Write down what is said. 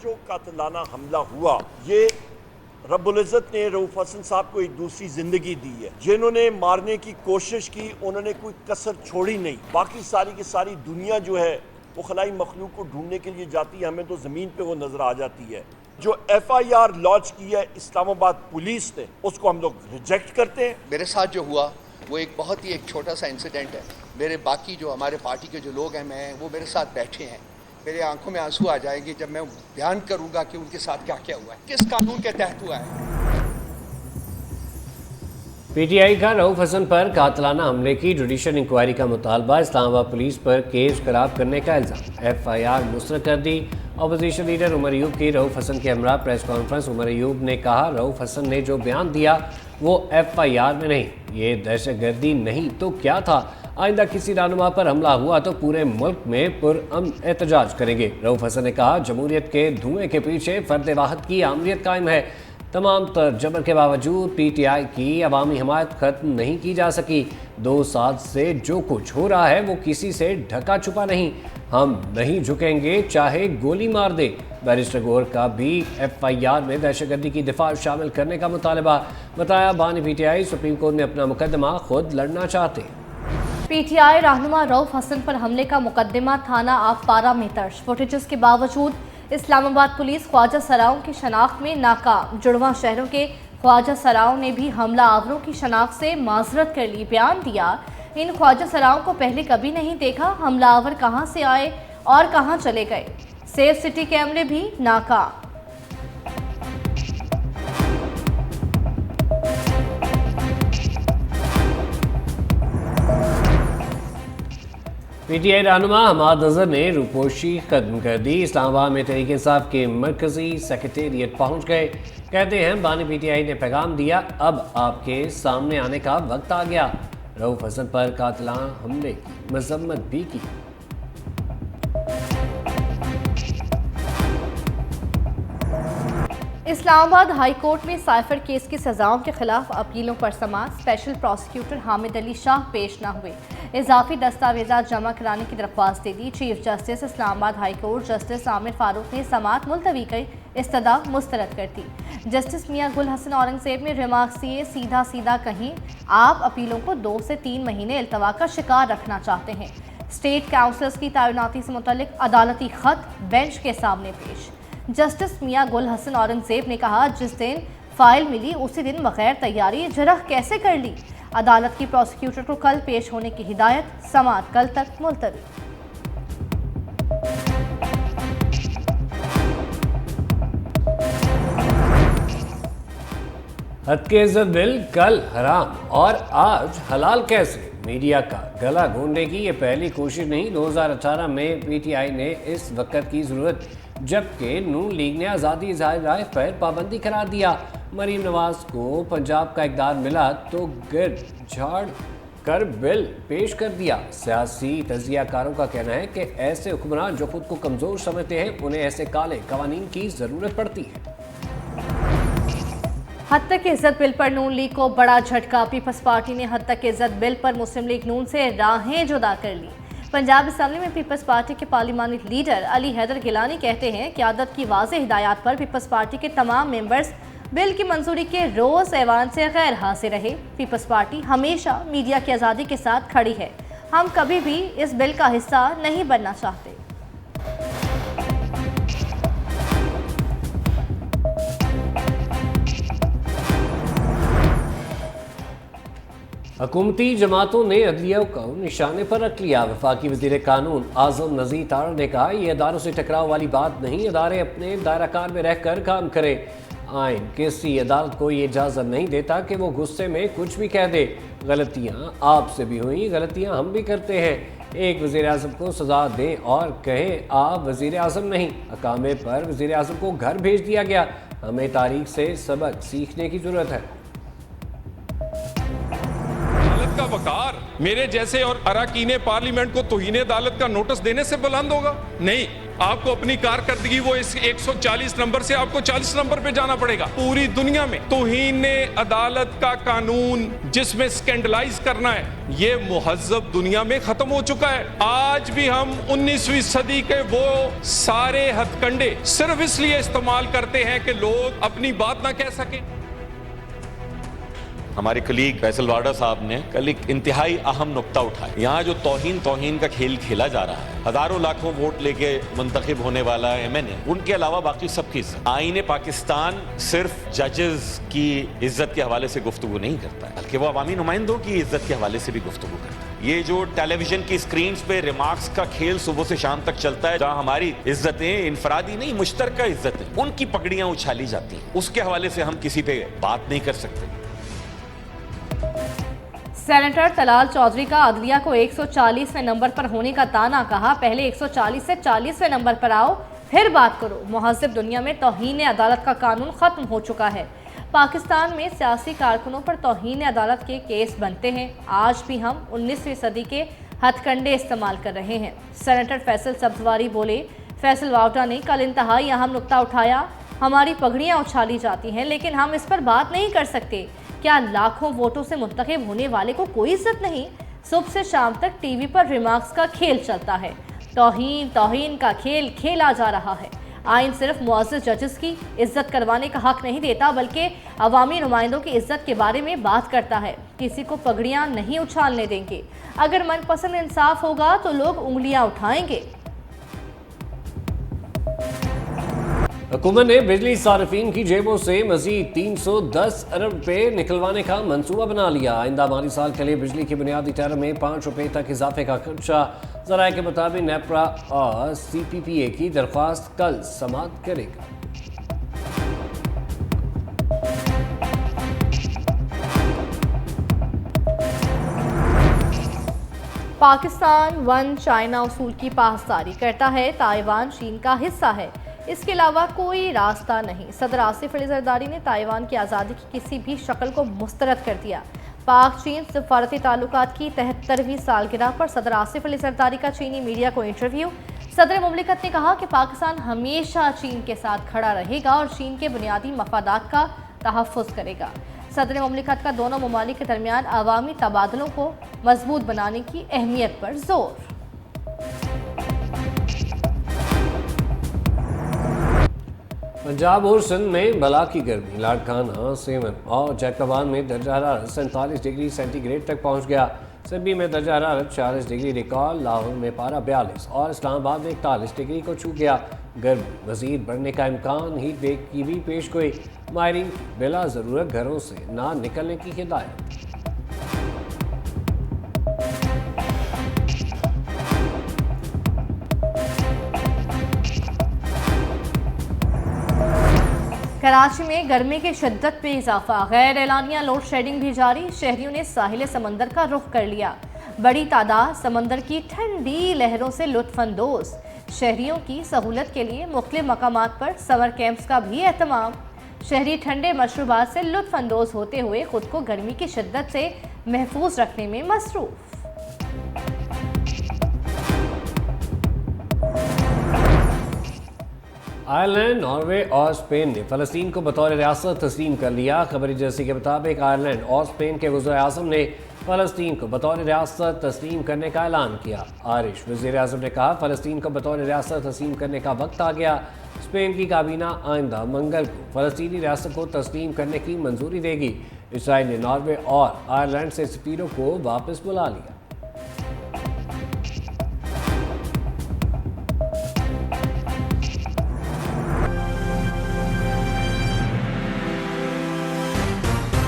जो कातिलाना हमला हुआ, ये रब्बुल इज़्ज़त ने रऊफ हसन साहब को एक दूसरी ज़िंदगी दी है। जिन्होंने मारने की कोशिश की उन्होंने कोई कसर छोड़ी नहीं। बाकी सारी की सारी दुनिया जो है वो खलाई मखलूक को ढूंढने के लिए जाती है, हमें तो ज़मीन पे वो नज़र आ जाती है। जो FIR लॉन्च की है इस्लामाबाद पुलिस ने, उसको हम लोग रिजेक्ट करते हैं। मेरे साथ जो हुआ वो एक बहुत ही एक छोटा सा इंसिडेंट है। मेरे बाकी जो हमारे पार्टी के जो लोग हैं, मैं वो मेरे साथ बैठे हैं, मेरे आंखों में आंसू आ जाएंगे जब मैं बयान करूंगा कि उनके साथ क्या क्या हुआ है, किस कानून के तहत हुआ है। PTI का रऊफ हसन पर कातिलाना हमले की जुडिशल इंक्वायरी का मुतालबा, इस्लामाबाद पुलिस पर केस खराब करने का इल्ज़ाम, FIR मुस्तरद कर दी। अपोजिशन लीडर उमर अयूब की रऊफ हसन के हमरा प्रेस कॉन्फ्रेंस। उमर अयूब ने कहा रऊफ हसन ने जो बयान दिया वो FIR में नहीं, ये दहशतगर्दी नहीं तो क्या था। आइंदा किसी रहनुमा पर हमला हुआ तो पूरे मुल्क में पुरअमन एहतजाज करेंगे। रऊफ हसन ने कहा जमहूरियत के धुएं के पीछे फर्द वाहिद की आमरीत कायम है। तमाम तर जबर के बावजूद PTI की अवामी हमायत ख़त्म नहीं की जा सकी। 2 साल से जो कुछ हो रहा है वो किसी से ढका छुपा नहीं। हम नहीं झुकेंगे चाहे गोली मार दे। बैरिस्टर गौहर का भी FIR में दहशतगर्दी की दिफा शामिल करने का मुतालबा। बताया बानी PTI सुप्रीम कोर्ट में अपना मुकदमा खुद लड़ना चाहते। PTI रहनुमा रऊफ हसन पर हमले का मुकदमा थाना आफपारा में दर्ज। फुटेजेस के बावजूद इस्लामाबाद पुलिस ख्वाजा सराओं की शनाख्त में नाकाम। जुड़वा शहरों के ख्वाजा सराओं ने भी हमला आवरों की शनाख्त से माजरत कर ली। बयान दिया इन ख्वाजा सराओं को पहले कभी नहीं देखा, हमलावर कहां से आए और कहां चले गए। सेफ सिटी कैमरे भी नाकाम। PTI रहनुमा हमाद अजहर ने रूपोशी खत्म कर दी। इस्लामाबाद में तहरीक इंसाफ के मरकजी सेक्रेटेरिएट पहुंच गए। कहते हैं बानी PTI ने पैगाम दिया, अब आपके सामने आने का वक्त आ गया। रऊफ हसन पर कातिलाना हमले की मजम्मत भी की। इस्लामाबाद हाई कोर्ट में साइफर केस की सजाओं के खिलाफ अपीलों पर समाअत। स्पेशल प्रोसिक्यूटर हामिद अली शाह पेश न हुए, इजाफी दस्तावेजात जमा कराने की दरख्वास्त दे दी। Chief justice Islamabad high court justice Aamir Farooq ने समाअत मुलतवी कर इस्तदा मुस्तरद कर दी। जस्टिस मियां गुल हसन औरंगजेब ने रिमार्क्स दिए, सीधा सीधा कहीं आप अपीलों को 2 से 3 महीने इल्तवा का शिकार रखना चाहते हैं। स्टेट काउंसलर्स की तैनाती से मुतल्लिक अदालती खत बेंच के सामने पेश। जस्टिस मियां गुल हसन औरंगजेब ने कहा जिस दिन फाइल मिली उसी दिन बगैर तैयारी जरह कैसे कर ली। अदालत की प्रोसिक्यूटर को कल पेश होने की हिदायत, समाअत कल तक मुलतवी। हद के इज्जत बिल कल हराम और आज हलाल कैसे। मीडिया का गला घोंटने की ये पहली कोशिश नहीं। 2018 में PTI ने इस वक्त की ज़रूरत जबकि नून लीग ने आज़ादी इज़हार राय पर पाबंदी करार दिया। मरीम नवाज को पंजाब का इक़दार मिला तो गिर झाड़ कर बिल पेश कर दिया। सियासी तजियाकारों का कहना है कि ऐसे हुक्मरान जो खुद को कमज़ोर समझते हैं उन्हें ऐसे काले कवानीन की ज़रूरत पड़ती है। हद तक इज्जत बिल पर नून लीग को बड़ा झटका। पीपल्स पार्टी ने हद तक इज्जत बिल पर मुस्लिम लीग नून से राहें जुदा कर ली। पंजाब असम्बली में पीपल्स पार्टी के पार्लिमानी लीडर अली हैदर गिलानी कहते हैं क़यादत की वाज़ेह हिदायत पर पीपल्स पार्टी के तमाम मेंबर्स बिल की मंजूरी के रोज़ ऐवान से गैर हाजिर रहे। पीपल्स पार्टी हमेशा मीडिया की आज़ादी के साथ खड़ी है। हम कभी भी इस बिल का हिस्सा नहीं बनना चाहते। हुकूमती जमातों ने अदलिया को निशाने पर रख लिया। वफाकी वज़ीर कानून आज़म नज़ीर तारड़ ने कहा यह अदारों से टकराव वाली बात नहीं, अदारे अपने दायराकार में रहकर काम करें। आइन किसी अदालत को ये इजाज़त नहीं देता कि वो गुस्से में कुछ भी कह दे। गलतियाँ आपसे भी हुई, गलतियाँ हम भी करते हैं। एक वज़ीर आज़म को सज़ा दें और कहें आप वज़ीर आज़म नहीं। अकामे पर वज़ीर आज़म को घर भेज दिया गया। हमें तारीख से सबक सीखने की ज़रूरत है। का वकार मेरे जैसे और अरकान पार्लियामेंट को तौहीन अदालत का नोटिस देने से बुलंद होगा? नहीं। आपको अपनी कारकर्दगी वो इस 140 नंबर से आपको 40 नंबर पे जाना पड़ेगा। पूरी दुनिया में तौहीन अदालत का कानून जिसमें स्कैंडलाइज करना है, ये मुहज्जब दुनिया में खत्म हो चुका है। आज भी हम 19वीं सदी के वो सारे हथकंडे सिर्फ इसलिए इस्तेमाल करते हैं कि लोग अपनी बात ना कह सकें। हमारे कलीग फैसल वाडा साहब ने कल एक इंतहाई अहम नुक्ता उठाया। यहाँ जो तौहीन का खेल खेला जा रहा है, हजारों लाखों वोट लेके मुंतखब होने वाला MNA, उनके अलावा बाकी सबकी इज्जत। आईने पाकिस्तान सिर्फ जजेस की इज्जत के हवाले से गुफ्तगू नहीं करता है, बल्कि वो अवामी नुमाइंदों की इज्जत के हवाले से भी गुफ्तगू करता है। ये जो टेलीविजन की स्क्रीन पे रिमार्क्स का खेल सुबह से शाम तक चलता है, जहाँ हमारी इज्जतें इनफरादी नहीं मुश्तरका इज्जतें, उनकी पगड़ियां उछाली जाती हैं, उसके हवाले से हम किसी पे बात नहीं कर सकते। सेनेटर तलाल चौधरी का अदलिया को 140वें नंबर पर होने का ताना, कहा पहले 140 से 40वें नंबर पर आओ फिर बात करो। मुहज़्ज़ब दुनिया में तौहीन अदालत का कानून ख़त्म हो चुका है। पाकिस्तान में सियासी कारकुनों पर तौहीन अदालत के केस बनते हैं। आज भी हम 19वीं सदी के हथकंडे इस्तेमाल कर रहे हैं। सेनेटर फैसल सब्जवारी बोले। फैसल वावडा ने कल इंतहाई अहम नुक्ता उठाया। हमारी पगड़ियाँ उछाली जाती हैं लेकिन हम इस पर बात नहीं कर सकते। क्या लाखों वोटों से मुंतखब होने वाले को कोई इज्जत नहीं? सुबह से शाम तक टीवी पर रिमार्क्स का खेल चलता है। तौहीन का खेल खेला जा रहा है। आइन सिर्फ मुअज़्ज़ज़ जजेस की इज्जत करवाने का हक नहीं देता, बल्कि अवामी नुमाइंदों की इज्जत के बारे में बात करता है। किसी को पगड़ियाँ नहीं उछालने देंगे। अगर मनपसंद इंसाफ होगा तो लोग उंगलियाँ उठाएंगे। हुकूमत ने बिजली सार्फिन की जेबों से मजीद 310 अरब रुपये निकलवाने का मंसूबा बना लिया। आइंदा माली साल के लिए बिजली के बुनियादी टैरिफ में 5 रुपये तक इजाफे का खर्चा ज़राए के मुताबिक नेपरा और CPPA की दरख्वास्त कल समाअत करेगा। पाकिस्तान वन चाइना उसूल की पासदारी करता है। ताइवान चीन का हिस्सा है, इसके अलावा कोई रास्ता नहीं। सदर आसिफ अली जरदारी ने ताइवान की आज़ादी की किसी भी शक्ल को मुस्तरद कर दिया। पाक चीन सफारती ताल्लुकात की 73वीं सालगिरह पर सदर आसिफ अली जरदारी का चीनी मीडिया को इंटरव्यू। सदर मुमलिकत ने कहा कि पाकिस्तान हमेशा चीन के साथ खड़ा रहेगा और चीन के बुनियादी मफादात का तहफ़्फ़ुज़ करेगा। सदर मुमलिकत का दोनों ममालिक के दरमियान अवामी तबादलों को मजबूत बनाने की अहमियत पर जोर। पंजाब और सिंध में बला की गर्मी। लाड़काना, सेवन और जैकबान में दर्जा हरारत 47 डिग्री सेंटीग्रेड तक पहुंच गया। सिडनी में दर्जा हरारत 40 डिग्री रिकॉर्ड, लाहौर में पारा 42 और इस्लामाबाद में 41 डिग्री को छू गया। गर्मी मजीद बढ़ने का इम्कान। हीट वेव की भी पेश गोई। माहिरीन बिला ज़रूरत घरों से ना निकलने की हिदायत। कराची में गर्मी की शिद्दत में इजाफा। गैर एलानिया लोड शेडिंग भी जारी। शहरियों ने साहिल समंदर का रुख कर लिया। बड़ी तादाद समंदर की ठंडी लहरों से लुत्फानंदोज। शहरियों की सहूलत के लिए मुख्तलिफ मकामात पर समर कैंप्स का भी एहतमाम। शहरी ठंडे मशरूबात से लुत्फानंदोज होते हुए खुद को गर्मी की शिद्दत से महफूज रखने में मसरूफ। आयरलैंड, नॉर्वे और स्पेन ने फ़लस्तीन को बतौर रियासत तस्लीम कर लिया। खबर एजेंसी के मुताबिक आयरलैंड और स्पेन के वज़ीर आज़म ने फ़लस्तीन को बतौर रियासत तस्लीम करने का ऐलान किया। आयरिश वज़ीर आज़म ने कहा, फ़लस्तीन को बतौर रियासत तस्लीम करने का वक्त आ गया। स्पेन की काबीना आइंदा मंगल को फ़लस्तीनी रियासत को तस्लीम करने की मंजूरी देगी। इसराइल ने नॉर्वे और आयरलैंड से सफ़ीरों को वापस बुला लिया।